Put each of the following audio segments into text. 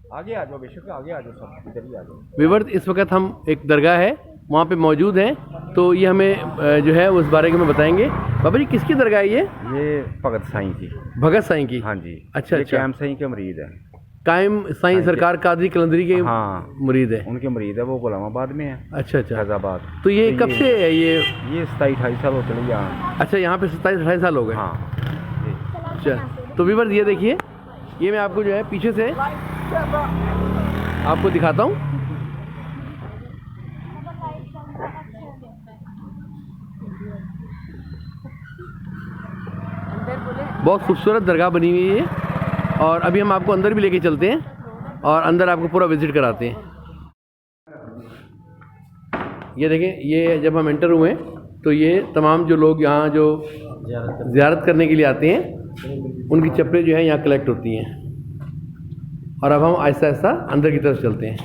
आगे आ जाओ, बेशक आगे आ जाओ, सब इधर ही आ जाओ। व्यूअर्स, इस वक्त हम एक दरगाह है वहाँ पे मौजूद हैं, तो ये हमें जो है उस बारे में बताएंगे। बाबा जी, किसकी दरगाह है ये भगत साईं की। भगत साईं की? हाँ जी। अच्छा ये अच्छा। कायम साईं के मरीद है। कायम साईं सरकार कादरी कलंदरी के हाँ मुरीद है। उनके मरीद है, वो गुलामाबाद में है। अच्छा अच्छा। फैजाबाद। तो ये कब से है ये? 27-28 साल हो चले यहाँ। अच्छा, यहाँ पे 27-28 साल हो गए। हाँ। अच्छा, तो व्यूअर्स ये देखिए, ये मैं आपको जो है पीछे से आपको दिखाता हूँ। बहुत खूबसूरत दरगाह बनी हुई है और अभी हम आपको अंदर भी लेके चलते हैं और अंदर आपको पूरा विजिट कराते हैं। ये देखें, ये जब हम एंटर हुए तो ये तमाम जो लोग यहाँ जो ज़ियारत करने के लिए आते हैं उनकी चप्पलें जो है यहाँ कलेक्ट होती हैं। और अब हम आहिस्ता आहिस्ता अंदर की तरफ चलते हैं।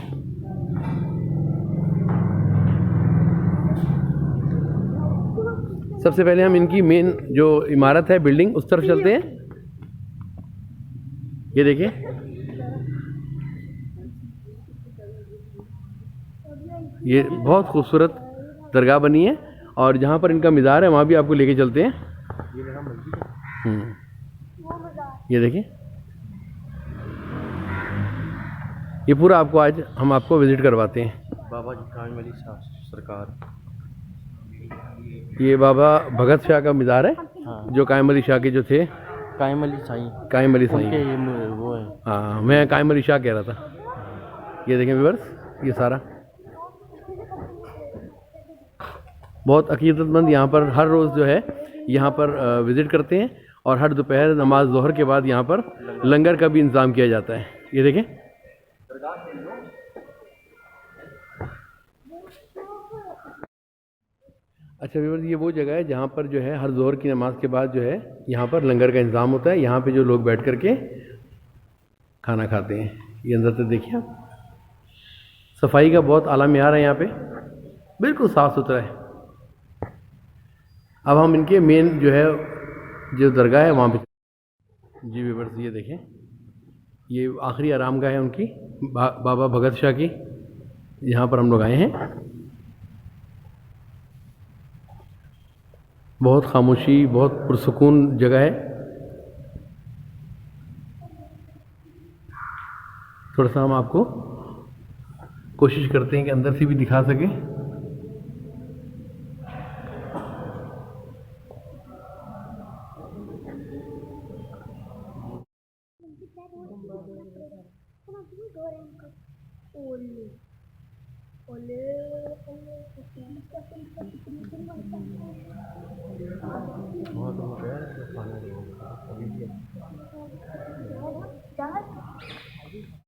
सबसे पहले हम इनकी मेन जो इमारत है, बिल्डिंग, उस तरफ चलते हैं। ये देखिए, ये बहुत खूबसूरत दरगाह बनी है और जहाँ पर इनका मज़ार है वहाँ भी आपको लेके चलते हैं। ये देखिए, ये पूरा आपको आज हम आपको विजिट करवाते हैं। बाबा जी कायम अली सरकार। ये बाबा भगत शाह का मज़ार है। हाँ। जो कायम अली शाह के जो थे, कायम अली साईं। कायम अली साईं। ये वो है। हाँ, मैं कायम अली शाह कह रहा था। ये देखें व्यूअर्स, ये सारा बहुत अकीदतमंद यहाँ पर हर रोज़ जो है यहाँ पर विज़िट करते हैं और हर दोपहर नमाज ज़ोहर के बाद यहाँ पर लंगर का भी इंतज़ाम किया जाता है। ये देखें, अच्छा व्यूअर्स, ये वो जगह है जहाँ पर जो है हर ज़ोहर की नमाज के बाद जो है यहाँ पर लंगर का इंतज़ाम होता है। यहाँ पे जो लोग बैठ कर के खाना खाते हैं। ये अंदर से देखिए आप, सफाई का बहुत आला मेयार है यहाँ पे, बिल्कुल साफ़ सुथरा है। अब हम इनके मेन जो है जो दरगाह है वहाँ पे जी व्यूअर्स, ये देखें, ये आखिरी आरामगाह है उनकी, बाबा भगत शाह की। यहाँ पर हम लोग आए हैं। बहुत खामोशी, बहुत पुरसुकून जगह है। थोड़ा सा हम आपको कोशिश करते हैं कि अंदर से भी दिखा सकें।